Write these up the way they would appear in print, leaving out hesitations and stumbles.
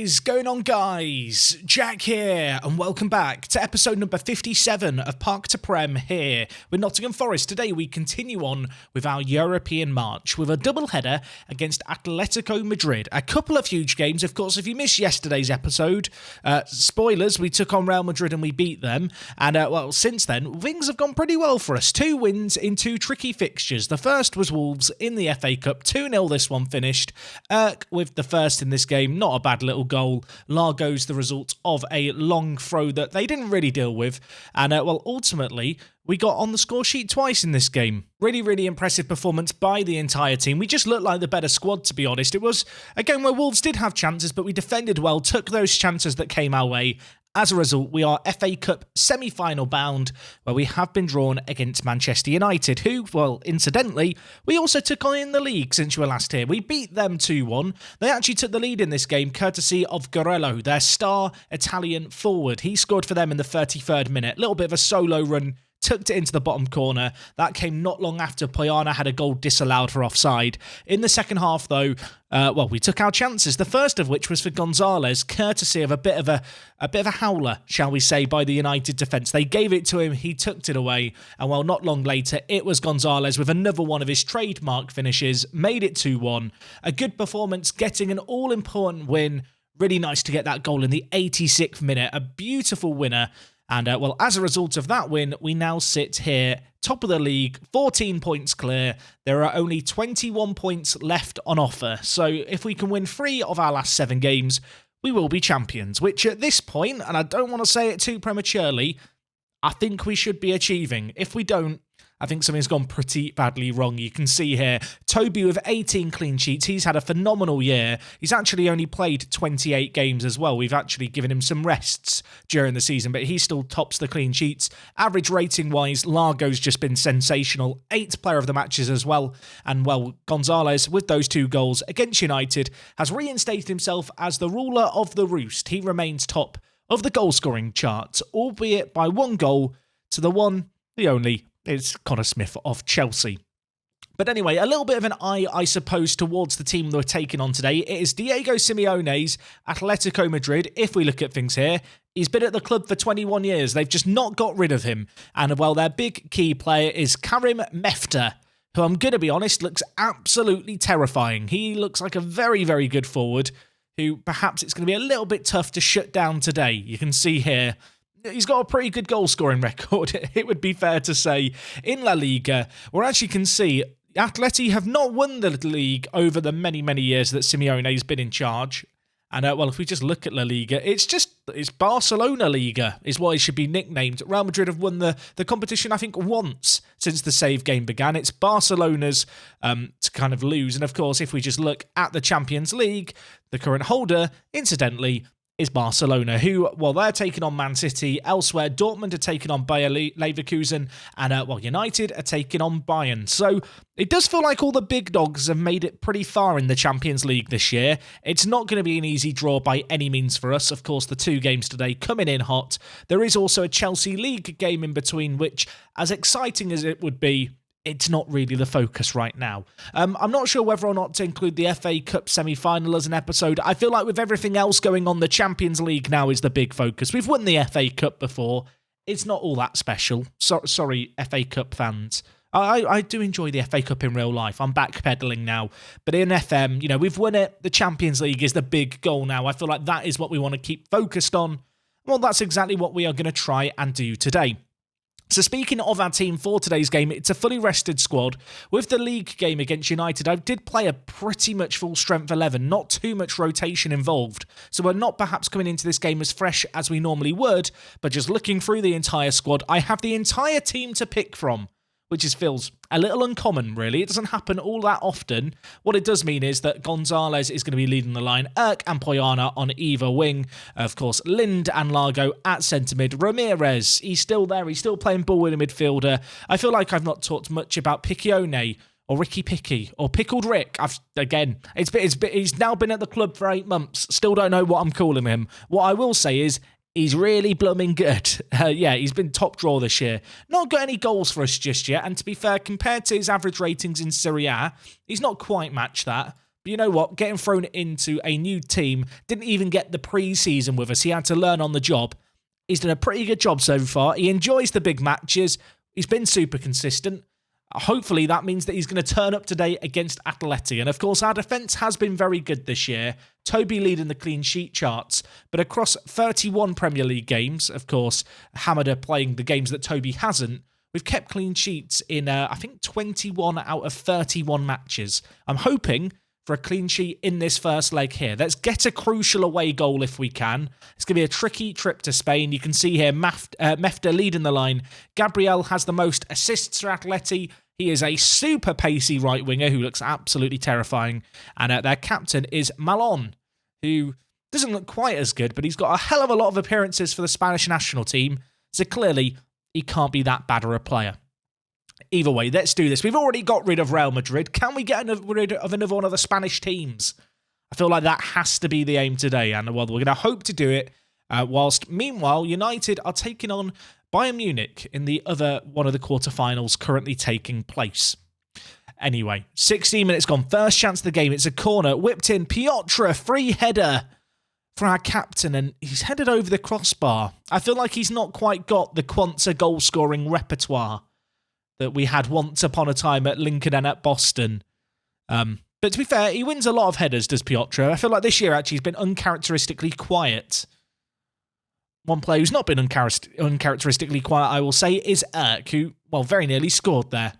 is going on, guys? Jack here, and welcome back to episode number 57 of Park to Prem here with Nottingham Forest. Today we continue on with our European march with a double header against Atletico Madrid. A couple of huge games, of course. If you missed yesterday's episode, spoilers, we took on Real Madrid and we beat them. And well, since then, things have gone pretty well for us. 2 wins in 2 tricky fixtures. The first was Wolves in the FA Cup, 2-0 this one finished. With the first in this game, not a bad little goal. Largo's the result of a long throw that they didn't really deal with. And, well, ultimately, we got on the score sheet twice in this game. Really impressive performance by the entire team. We just looked like the better squad, to be honest. It was a game where Wolves did have chances, but we defended well, took those chances that came our way. As a result, we are FA Cup semi-final bound, where we have been drawn against Manchester United, who, well, incidentally, we also took on in the league since you were last here. We beat them 2-1. They actually took the lead in this game, courtesy of Guerrero, their star Italian forward. He scored for them in the 33rd minute. Little bit of a solo run, tucked it into the bottom corner. That came not long after Payana had a goal disallowed for offside. In the second half, though, well, we took our chances. The first of which was for Gonzalez, courtesy of a bit of a howler, shall we say, by the United defence. They gave it to him, he tucked it away, and well, not long later, it was Gonzalez with another one of his trademark finishes, made it 2-1. A good performance, getting an all-important win. Really nice to get that goal in the 86th minute. A beautiful winner. And, well, as a result of that win, we now sit here, top of the league, 14 points clear. There are only 21 points left on offer. So if we can win 3 of our last 7 games, we will be champions, which at this point, and I don't want to say it too prematurely, I think we should be achieving. If we don't, I think something's gone pretty badly wrong. You can see here, Toby with 18 clean sheets. He's had a phenomenal year. He's actually only played 28 games as well. We've actually given him some rests during the season, but he still tops the clean sheets. Average rating-wise, Largo's just been sensational. 8th player of the matches as well. And, well, Gonzalez, with those 2 goals against United, has reinstated himself as the ruler of the roost. He remains top of the goal-scoring chart, albeit by 1 goal to the one, the only, it's Connor Smith of Chelsea. But anyway, a little bit of an eye, I suppose, towards the team we're taking on today. It is Diego Simeone's Atletico Madrid. If we look at things here, he's been at the club for 21 years. They've just not got rid of him. And, well, their big key player is Karim Mefta, who I'm going to be honest, looks absolutely terrifying. He looks like a very good forward, who perhaps it's going to be a little bit tough to shut down today. You can see here, he's got a pretty good goal-scoring record, it would be fair to say. In La Liga, we actually can see Atleti have not won the league over the many years that Simeone's been in charge. And, well, if we just look at La Liga, it's Barcelona Liga is what it should be nicknamed. Real Madrid have won the competition, I think, once since the save game began. It's Barcelona's to kind of lose. And, of course, if we just look at the Champions League, the current holder, incidentally, is Barcelona, who, well, they're taking on Man City. Elsewhere, Dortmund are taking on Bayer Leverkusen, and, well, United are taking on Bayern. So it does feel like all the big dogs have made it pretty far in the Champions League this year. It's not going to be an easy draw by any means for us. Of course, the 2 games today coming in hot. There is also a Chelsea League game in between, which, as exciting as it would be, it's not really the focus right now. I'm not sure whether or not to include the FA Cup semi-final as an episode. I feel like with everything else going on, the Champions League now is the big focus. We've won the FA Cup before. It's not all that special. Sorry, FA Cup fans. I do enjoy the FA Cup in real life. I'm backpedaling now. But in FM, you know, we've won it. The Champions League is the big goal now. I feel like that is what we want to keep focused on. Well, that's exactly what we are going to try and do today. So speaking of our team for today's game, it's a fully rested squad. With the league game against United, I did play a pretty much full strength 11, not too much rotation involved. So we're not perhaps coming into this game as fresh as we normally would, but just looking through the entire squad, I have the entire team to pick from, which feels a little uncommon, really. It doesn't happen all that often. What it does mean is that Gonzalez is going to be leading the line, and Payana on either wing. Of course, Lind and Largo at centre mid. Ramirez, he's still there. He's still playing ball with a midfielder. I feel like I've not talked much about Piccione or Ricky Picky or Pickled Rick. He's now been at the club for 8 months. Still don't know what I'm calling him. What I will say is, he's really blooming good. Yeah, he's been top draw this year. Not got any goals for us just yet, and to be fair, compared to his average ratings in Serie A, he's not quite matched that. But you know what? Getting thrown into a new team, didn't even get the pre-season with us. He had to learn on the job. He's done a pretty good job so far. He enjoys the big matches. He's been super consistent. Hopefully that means that he's going to turn up today against Atleti. And of course, our defence has been very good this year. Toby leading the clean sheet charts. But across 31 Premier League games, of course, Hamada playing the games that Toby hasn't, we've kept clean sheets in, I think, 21 out of 31 matches. I'm hoping for a clean sheet in this first leg here. Let's get a crucial away goal if we can. It's going to be a tricky trip to Spain. You can see here Mefta leading the line. Gabriel has the most assists for Atleti. He is a super pacey right winger who looks absolutely terrifying. And their captain is Malon, who doesn't look quite as good, but he's got a hell of a lot of appearances for the Spanish national team. So clearly, he can't be that bad of a player. Either way, let's do this. We've already got rid of Real Madrid. Can we get rid of another one of the Spanish teams? I feel like that has to be the aim today. And well, we're going to hope to do it. Whilst, meanwhile, United are taking on Bayern Munich in the other one of the quarterfinals currently taking place. Anyway, 16 minutes gone. First chance of the game. It's a corner. Whipped in. Piotr, free header for our captain. And he's headed over the crossbar. I feel like he's not quite got the Quanta goal-scoring repertoire that we had once upon a time at Lincoln and at Boston. But to be fair, he wins a lot of headers, does Piotr. I feel like this year, actually, he's been uncharacteristically quiet. One player who's not been uncharacteristically quiet, I will say, is Erk, who, well, very nearly scored there.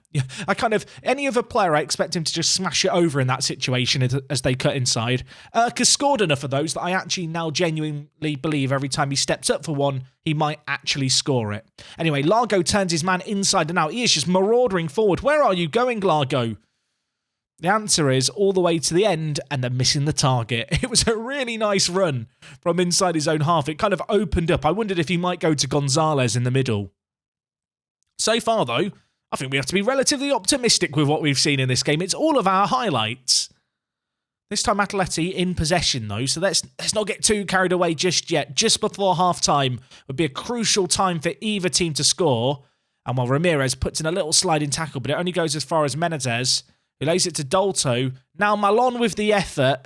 Any other player, I expect him to just smash it over in that situation as they cut inside. Erk has scored enough of those that I actually now genuinely believe every time he steps up for one, he might actually score it. Anyway, Largo turns his man inside and out. He is just marauding forward. Where are you going, Largo? The answer is all the way to the end, and they're missing the target. It was a really nice run from inside his own half. It kind of opened up. I wondered if he might go to Gonzalez in the middle. So far, though, I think we have to be relatively optimistic with what we've seen in this game. It's all of our highlights. This time, Atleti in possession, though, so let's not get too carried away just yet. Just before half-time would be a crucial time for either team to score. And while Ramirez puts in a little sliding tackle, but it only goes as far as Menezes, who lays it to Dolto. Now Malon with the effort.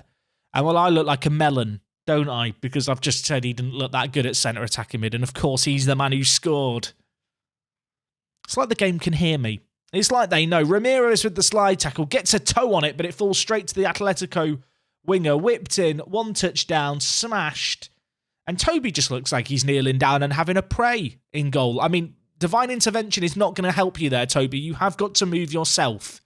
And well, I look like a melon, don't I? Because I've just said he didn't look that good at centre attacking mid. And of course, he's the man who scored. It's like the game can hear me. It's like they know. Ramirez with the slide tackle gets a toe on it, but it falls straight to the Atletico winger. Whipped in, one touchdown, smashed. And Toby just looks like he's kneeling down and having a pray in goal. I mean, divine intervention is not going to help you there, Toby. You have got to move yourself.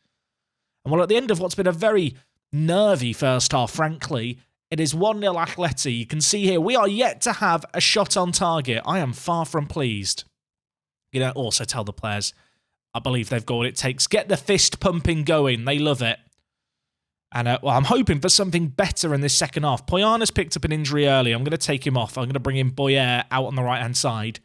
And well, at the end of what's been a very nervy first half, frankly, it is 1-0 Atleti. You can see here, we are yet to have a shot on target. I am far from pleased. You know, also tell the players, I believe they've got what it takes. Get the fist pumping going. They love it. And well, I'm hoping for something better in this second half. Poyana's picked up an injury early. I'm going to take him off. I'm going to bring in Boyer out on the right-hand side.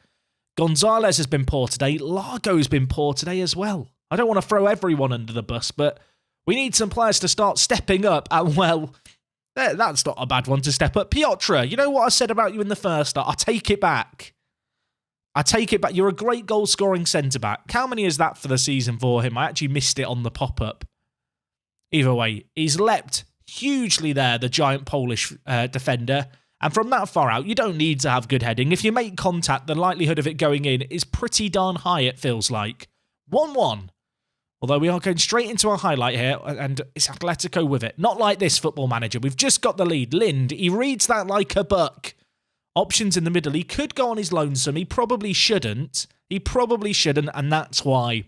Gonzalez has been poor today. Largo's been poor today as well. I don't want to throw everyone under the bus, but we need some players to start stepping up, and well, that's not a bad one to step up. Piotr, you know what I said about you in the first half? I take it back. I take it back. You're a great goal-scoring centre-back. How many is that for the season for him? I actually missed it on the pop-up. Either way, he's leapt hugely there, the giant Polish defender. And from that far out, you don't need to have good heading. If you make contact, the likelihood of it going in is pretty darn high, it feels like. 1-1. Although we are going straight into a highlight here, and it's Atletico with it. Not like this, Football Manager. We've just got the lead. Lind, he reads that like a buck. Options in the middle. He could go on his lonesome. He probably shouldn't. And that's why.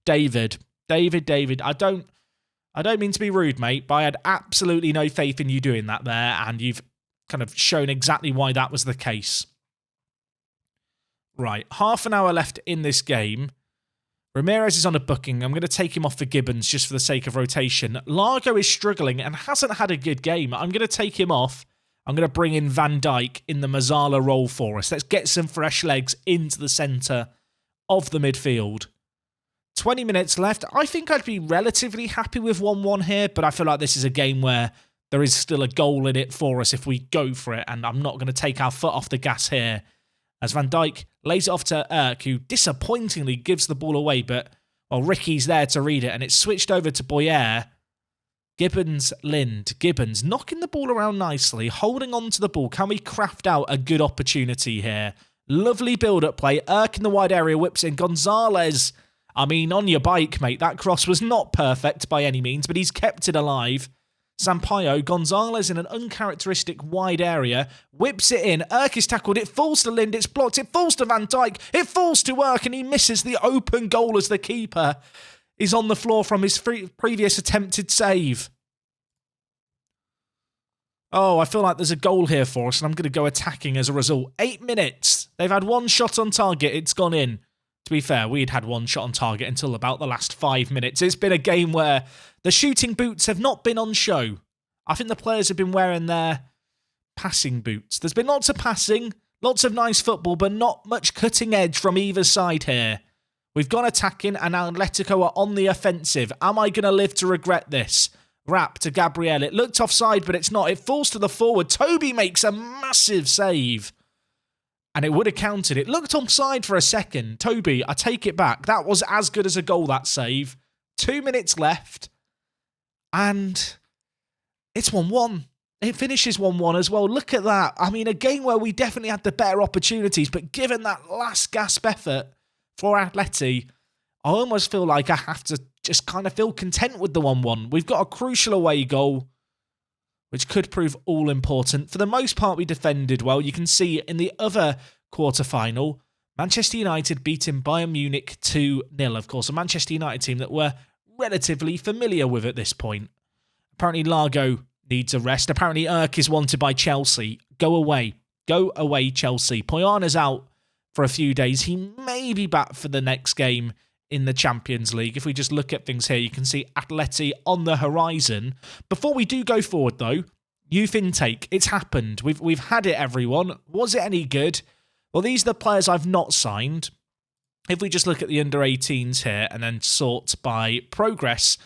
David. I don't mean to be rude, mate, but I had absolutely no faith in you doing that there, and you've kind of shown exactly why that was the case. Right, half an hour left in this game. Ramirez is on a booking. I'm going to take him off for Gibbons just for the sake of rotation. Largo is struggling and hasn't had a good game. I'm going to take him off. I'm going to bring in Van Dijk in the Mazzala role for us. Let's get some fresh legs into the centre of the midfield. 20 minutes left. I think I'd be relatively happy with 1-1 here, but I feel like this is a game where there is still a goal in it for us if we go for it, and I'm not going to take our foot off the gas here. As Van Dijk lays it off to Erk, who disappointingly gives the ball away, but well, Ricky's there to read it, and it's switched over to Boyer. Gibbons, Lind, Gibbons knocking the ball around nicely, holding on to the ball. Can we craft out a good opportunity here? Lovely build-up play. Irk in the wide area whips in. Gonzalez, I mean, on your bike, mate. That cross was not perfect by any means, but he's kept it alive. Sampaio, Gonzalez in an uncharacteristic wide area, whips it in. Irk is tackled. It falls to Lind. It's blocked. It falls to Van Dijk. It falls to Irk, and he misses the open goal as the keeper is on the floor from his previous attempted save. Oh, I feel like there's a goal here for us, and I'm going to go attacking as a result. 8 minutes. They've had one shot on target. It's gone in. To be fair, we'd had one shot on target until about the last 5 minutes. It's been a game where the shooting boots have not been on show. I think the players have been wearing their passing boots. There's been lots of passing, lots of nice football, but not much cutting edge from either side here. We've gone attacking, and now Atletico are on the offensive. Am I going to live to regret this? Wrap to Gabriel. It looked offside, but it's not. It falls to the forward. Toby makes a massive save. And it would have counted. It looked offside for a second. Toby, I take it back. That was as good as a goal, that save. 2 minutes left. And it's 1-1. It finishes 1-1 as well. Look at that. I mean, a game where we definitely had the better opportunities, but given that last gasp effort for Atleti, I almost feel like I have to just kind of feel content with the 1-1. We've got a crucial away goal, which could prove all important. For the most part, we defended well. You can see in the other quarter-final, Manchester United beating Bayern Munich 2-0. Of course, a Manchester United team that we're relatively familiar with at this point. Apparently, Largo needs a rest. Apparently, Irk is wanted by Chelsea. Go away. Go away, Chelsea. Poyana's out for a few days. He may be back for the next game in the Champions League. If we just look at things here, you can see Atleti on the horizon. Before we do go forward, though, youth intake. It's happened. We've had it, everyone. Was it any good? Well, these are the players I've not signed. If we just look at the under-18s here and then sort by progress,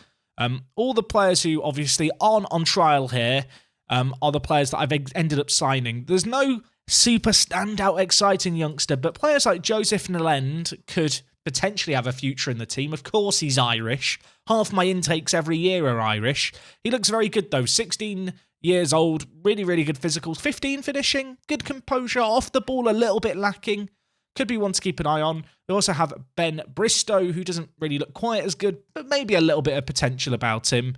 all the players who obviously aren't on trial here are the players that I've ended up signing. There's no super standout exciting youngster, but players like Joseph Nalend could potentially have a future in the team. Of course he's Irish. Half my intakes every year are Irish. He looks very good though. 16 years old, really, really good physicals. 15 finishing, good composure, off the ball a little bit lacking. Could be one to keep an eye on. We also have Ben Bristow, who doesn't really look quite as good, but maybe a little bit of potential about him.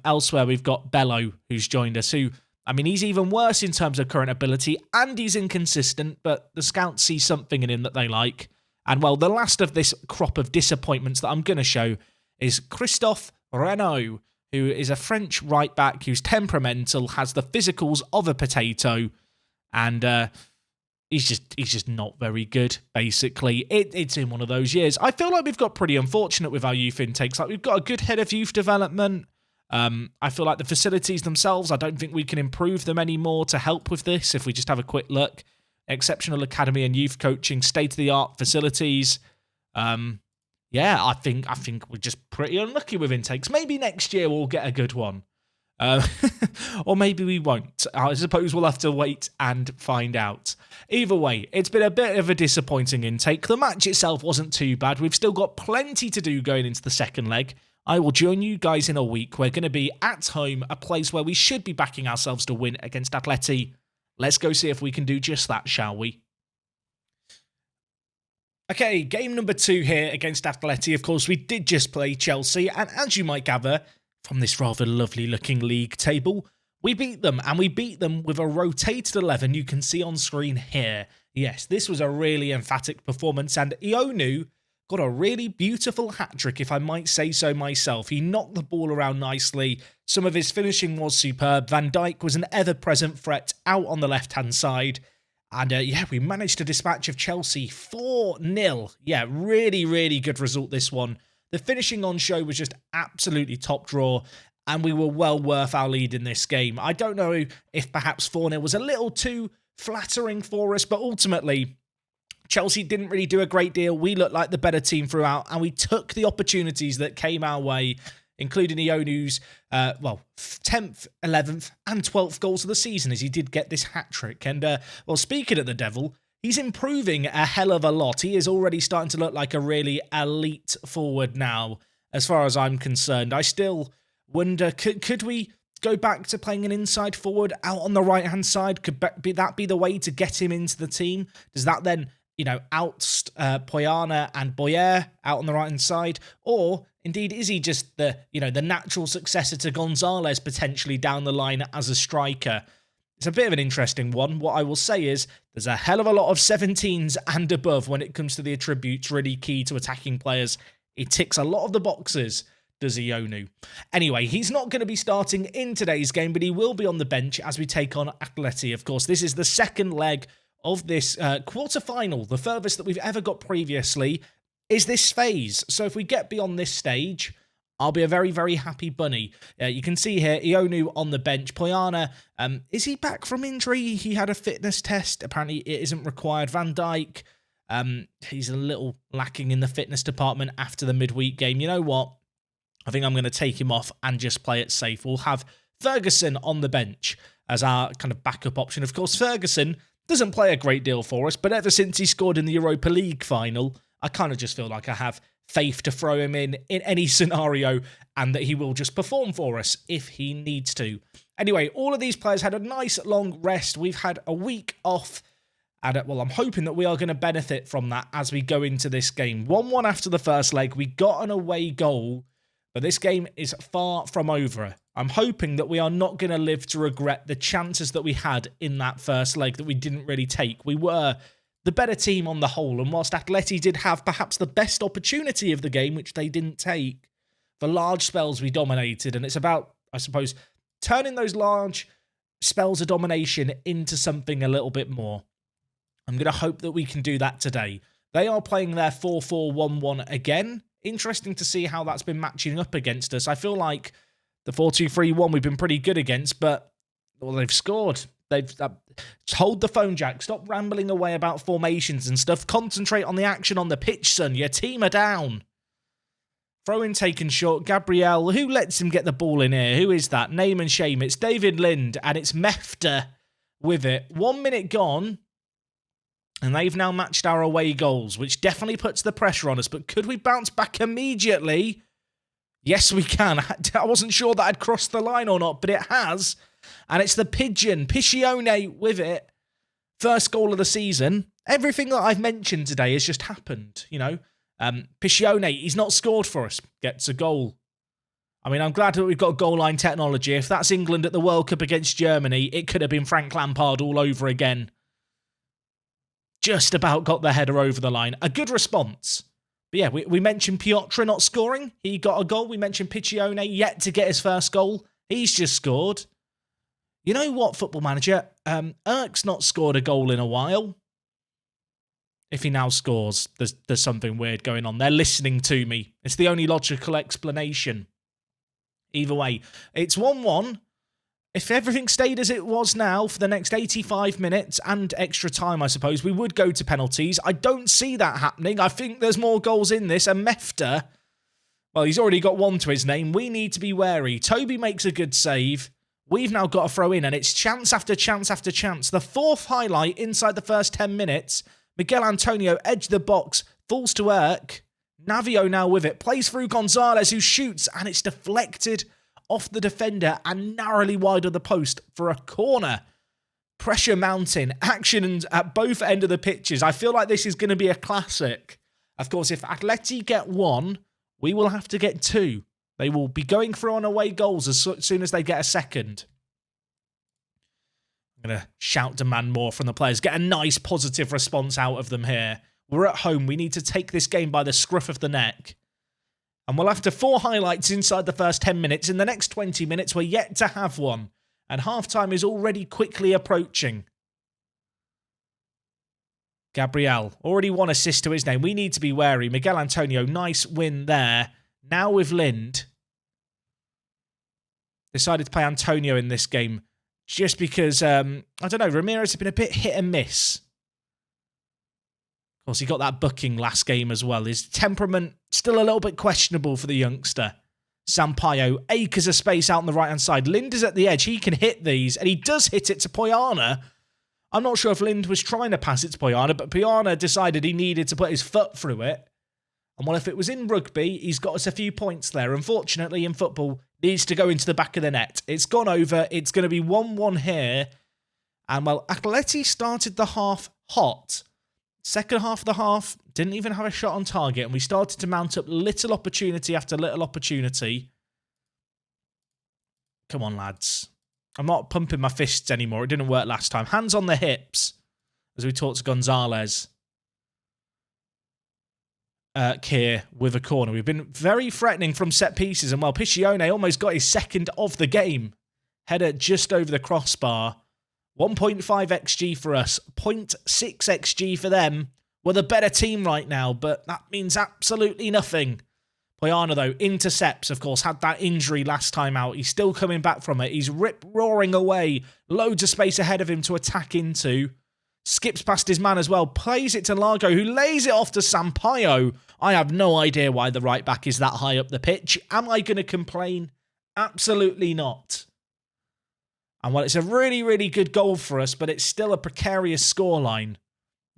Elsewhere, we've got Bello, who's joined us, who, I mean, he's even worse in terms of current ability, and he's inconsistent, but the scouts see something in him that they like. And, well, the last of this crop of disappointments that I'm going to show is Christoph Renault, who is a French right-back who's temperamental, has the physicals of a potato, and he's just not very good, basically. It's in one of those years. I feel like we've got pretty unfortunate with our youth intakes. Like, we've got a good head of youth development. I feel like the facilities themselves, I don't think we can improve them anymore to help with this. If we just have a quick look, exceptional academy and youth coaching, state-of-the-art facilities. Yeah, I think we're just pretty unlucky with intakes. Maybe next year we'll get a good one. Or maybe we won't. I suppose we'll have to wait and find out. Either way, it's been a bit of a disappointing intake. The match itself wasn't too bad. We've still got plenty to do going into the second leg. I will join you guys in a week. We're going to be at home, a place where we should be backing ourselves to win against Atleti. Let's go see if we can do just that, shall we? Okay, game number 2 here against Atleti. Of course, we did just play Chelsea, and as you might gather from this rather lovely looking league table, we beat them, and we beat them with a rotated 11 you can see on screen here. Yes, this was a really emphatic performance, and Ionu got a really beautiful hat-trick, if I might say so myself. He knocked the ball around nicely. Some of his finishing was superb. Van Dijk was an ever-present threat out on the left-hand side. And yeah, we managed to dispatch of Chelsea 4-0. Yeah, really, really good result, this one. The finishing on show was just absolutely top draw, and we were well worth our lead in this game. I don't know if perhaps 4-0 was a little too flattering for us, but ultimately, Chelsea didn't really do a great deal. We looked like the better team throughout, and we took the opportunities that came our way, including Ionu's, 10th, 11th, and 12th goals of the season, as he did get this hat-trick. And, well, speaking of the devil, he's improving a hell of a lot. He is already starting to look like a really elite forward now, as far as I'm concerned. I still Wonder, could we go back to playing an inside forward out on the right-hand side? Could that be the way to get him into the team? Does that then, oust Poyana and Boyer out on the right-hand side? Or, indeed, is he just the natural successor to Gonzalez potentially down the line as a striker? It's a bit of an interesting one. What I will say is there's a hell of a lot of 17s and above when it comes to the attributes really key to attacking players. He ticks a lot of the boxes, does Ionu. Anyway, he's not going to be starting in today's game, but he will be on the bench as we take on Atleti. Of course, this is the second leg of this quarter-final, the furthest that we've ever got previously, is this phase. So if we get beyond this stage, I'll be a very, very happy bunny. You can see here, Ionu on the bench. Poyana, is he back from injury? He had a fitness test. Apparently, it isn't required. Van Dijk, he's a little lacking in the fitness department after the midweek game. You know what? I think I'm going to take him off and just play it safe. We'll have Ferguson on the bench as our kind of backup option. Of course, Ferguson doesn't play a great deal for us, but ever since he scored in the Europa League final, I kind of just feel like I have faith to throw him in any scenario and that he will just perform for us if he needs to. Anyway, all of these players had a nice long rest. We've had a week off, and well, I'm hoping that we are going to benefit from that as we go into this game. 1-1 after the first leg. We got an away goal, but this game is far from over. I'm hoping that we are not going to live to regret the chances that we had in that first leg that we didn't really take. We were the better team on the whole, and whilst Atleti did have perhaps the best opportunity of the game, which they didn't take, for large spells we dominated, and it's about, I suppose, turning those large spells of domination into something a little bit more. I'm going to hope that we can do that today. They are playing their 4-4-1-1 again. Interesting to see how that's been matching up against us. I feel like the 4-2-3-1 we've been pretty good against, but well, they've scored. They've hold the phone, Jack. Stop rambling away about formations and stuff. Concentrate on the action on the pitch, son. Your team are down. Throw-in taken short. Gabriel, who lets him get the ball in here? Who is that? Name and shame. It's David Lind, and it's Mefta with it. 1 minute gone, and they've now matched our away goals, which definitely puts the pressure on us. But could we bounce back immediately? Yes, we can. I wasn't sure that I'd crossed the line or not, but it has. And it's the pigeon, Simeone with it. First goal of the season. Everything that I've mentioned today has just happened, Simeone, he's not scored for us, gets a goal. I mean, I'm glad that we've got goal line technology. If that's England at the World Cup against Germany, it could have been Frank Lampard all over again. Just about got the header over the line. A good response. But yeah, we mentioned Piotr not scoring. He got a goal. We mentioned Simeone yet to get his first goal. He's just scored. You know what, Football Manager? Erk's not scored a goal in a while. If he now scores, there's something weird going on. They're listening to me. It's the only logical explanation. Either way, it's 1-1. If everything stayed as it was now for the next 85 minutes and extra time, I suppose, we would go to penalties. I don't see that happening. I think there's more goals in this. And Mefta, well, he's already got one to his name. We need to be wary. Toby makes a good save. We've now got to throw in, and it's chance after chance after chance. The fourth highlight inside the first 10 minutes. Miguel Antonio edge the box, falls to Erk. Navio now with it, plays through Gonzalez, who shoots, and it's deflected off the defender and narrowly wide of the post for a corner. Pressure mounting, action at both ends of the pitches. I feel like this is going to be a classic. Of course, if Atleti get one, we will have to get two. They will be going through on away goals as soon as they get a second. I'm going to shout demand more from the players. Get a nice positive response out of them here. We're at home. We need to take this game by the scruff of the neck. And we'll have to 4 highlights inside the first 10 minutes. In the next 20 minutes, we're yet to have one. And halftime is already quickly approaching. Gabriel, already 1 assist to his name. We need to be wary. Miguel Antonio, nice win there. Now with Lind. Decided to play Antonio in this game just because, I don't know, Ramirez has been a bit hit and miss. Of course, he got that booking last game as well. His temperament still a little bit questionable for the youngster. Sampaio, acres of space out on the right-hand side. Lind is at the edge. He can hit these, and he does hit it to Poyana. I'm not sure if Lind was trying to pass it to Poyana, but Poyana decided he needed to put his foot through it. And well, if it was in rugby, he's got us a few points there. Unfortunately, in football, needs to go into the back of the net. It's gone over. It's going to be 1-1 here. And, well, Atleti started the half hot. Second half of the half, didn't even have a shot on target. And we started to mount up little opportunity after little opportunity. Come on, lads. I'm not pumping my fists anymore. It didn't work last time. Hands on the hips as we talk to Gonzalez. Here with a corner. We've been very threatening from set pieces. And, well, Simeone almost got his second of the game. Header just over the crossbar. 1.5 XG for us, 0.6 XG for them. We're the better team right now, but that means absolutely nothing. Pojana, though, intercepts, of course, had that injury last time out. He's still coming back from it. He's rip-roaring away. Loads of space ahead of him to attack into. Skips past his man as well. Plays it to Largo, who lays it off to Sampaio. I have no idea why the right-back is that high up the pitch. Am I going to complain? Absolutely not. And, well, it's a really, really good goal for us, but it's still a precarious scoreline.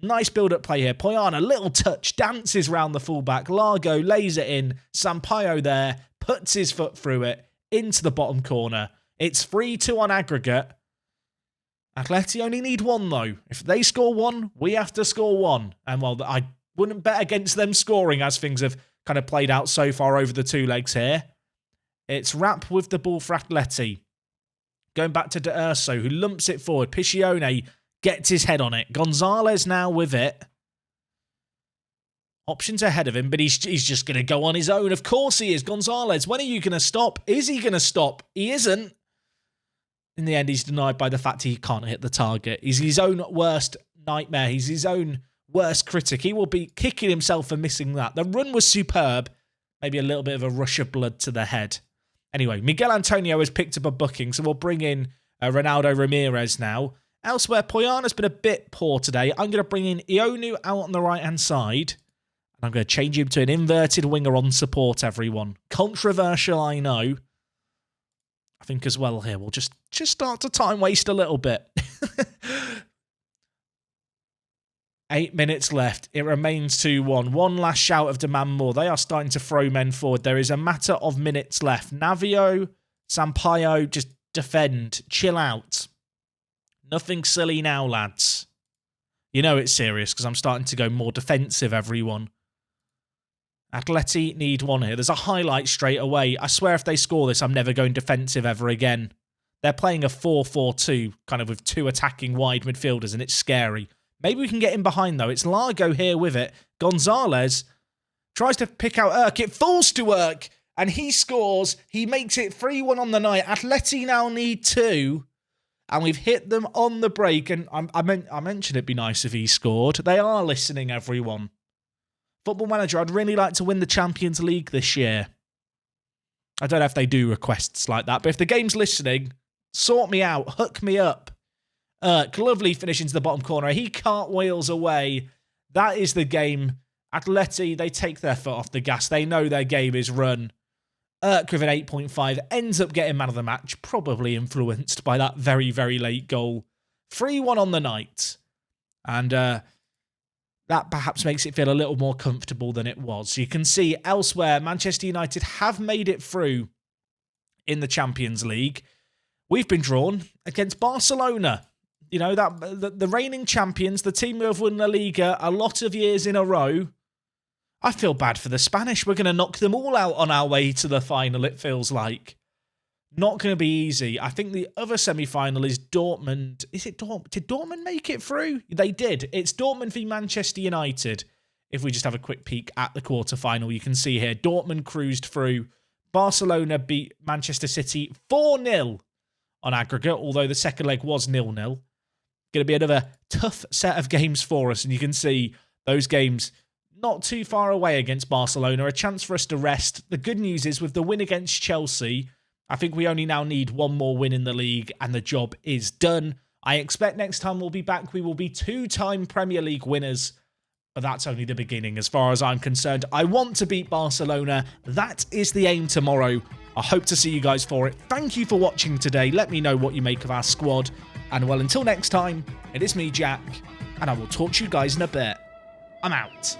Nice build-up play here. Pojana, little touch, dances round the fullback. Largo lays it in. Sampaio there, puts his foot through it, into the bottom corner. It's 3-2 on aggregate. Atleti only need one, though. If they score one, we have to score one. And, well, I wouldn't bet against them scoring as things have kind of played out so far over the two legs here. It's Rapp with the ball for Atleti. Going back to De Urso, who lumps it forward. Simeone gets his head on it. Gonzalez now with it. Options ahead of him, but he's just going to go on his own. Of course he is. Gonzalez, when are you going to stop? Is he going to stop? He isn't. In the end, he's denied by the fact he can't hit the target. He's his own worst nightmare. He's his own worst critic. He will be kicking himself for missing that. The run was superb. Maybe a little bit of a rush of blood to the head. Anyway, Miguel Antonio has picked up a booking, so we'll bring in Ronaldo Ramirez now. Elsewhere, Pojana's been a bit poor today. I'm going to bring in Ionu out on the right-hand side. And I'm going to change him to an inverted winger on support, everyone. Controversial, I know. I think as well here, we'll just start to time waste a little bit. 8 minutes left. It remains 2-1. One last shout of demand more. They are starting to throw men forward. There is a matter of minutes left. Navio, Sampaio, just defend. Chill out. Nothing silly now, lads. You know it's serious because I'm starting to go more defensive, everyone. Atleti need one here. There's a highlight straight away. I swear if they score this, I'm never going defensive ever again. They're playing a 4-4-2, kind of with two attacking wide midfielders, and it's scary. Maybe we can get in behind, though. It's Largo here with it. Gonzalez tries to pick out Erk. It falls to Erk, and he scores. He makes it 3-1 on the night. Atleti now need 2, and we've hit them on the break. And I mentioned it'd be nice if he scored. They are listening, everyone. Football Manager, I'd really like to win the Champions League this year. I don't know if they do requests like that, but if the game's listening, sort me out. Hook me up. Lovely finish into the bottom corner. He cartwheels away. That is the game. Atleti, they take their foot off the gas. They know their game is run. With an 8.5 ends up getting man of the match, probably influenced by that very, very late goal. 3-1 on the night. And that perhaps makes it feel a little more comfortable than it was. You can see elsewhere, Manchester United have made it through in the Champions League. We've been drawn against Barcelona. You know, that the reigning champions, the team who have won La Liga a lot of years in a row. I feel bad for the Spanish. We're going to knock them all out on our way to the final, it feels like. Not going to be easy. I think the other semi-final is Dortmund. Is it Dortmund? Did Dortmund make it through? They did. It's Dortmund v Manchester United. If we just have a quick peek at the quarterfinal, you can see here, Dortmund cruised through. Barcelona beat Manchester City 4-0 on aggregate, although the second leg was 0-0. Going to be another tough set of games for us, and you can see those games not too far away against Barcelona, a chance for us to rest. The good news is with the win against Chelsea, I think we only now need one more win in the league, and the job is done. I expect next time we'll be back, we will be 2-time Premier League winners, but that's only the beginning as far as I'm concerned. I want to beat Barcelona. That is the aim tomorrow. I hope to see you guys for it. Thank you for watching today. Let me know what you make of our squad. And well, until next time, it is me, Jack, and I will talk to you guys in a bit. I'm out.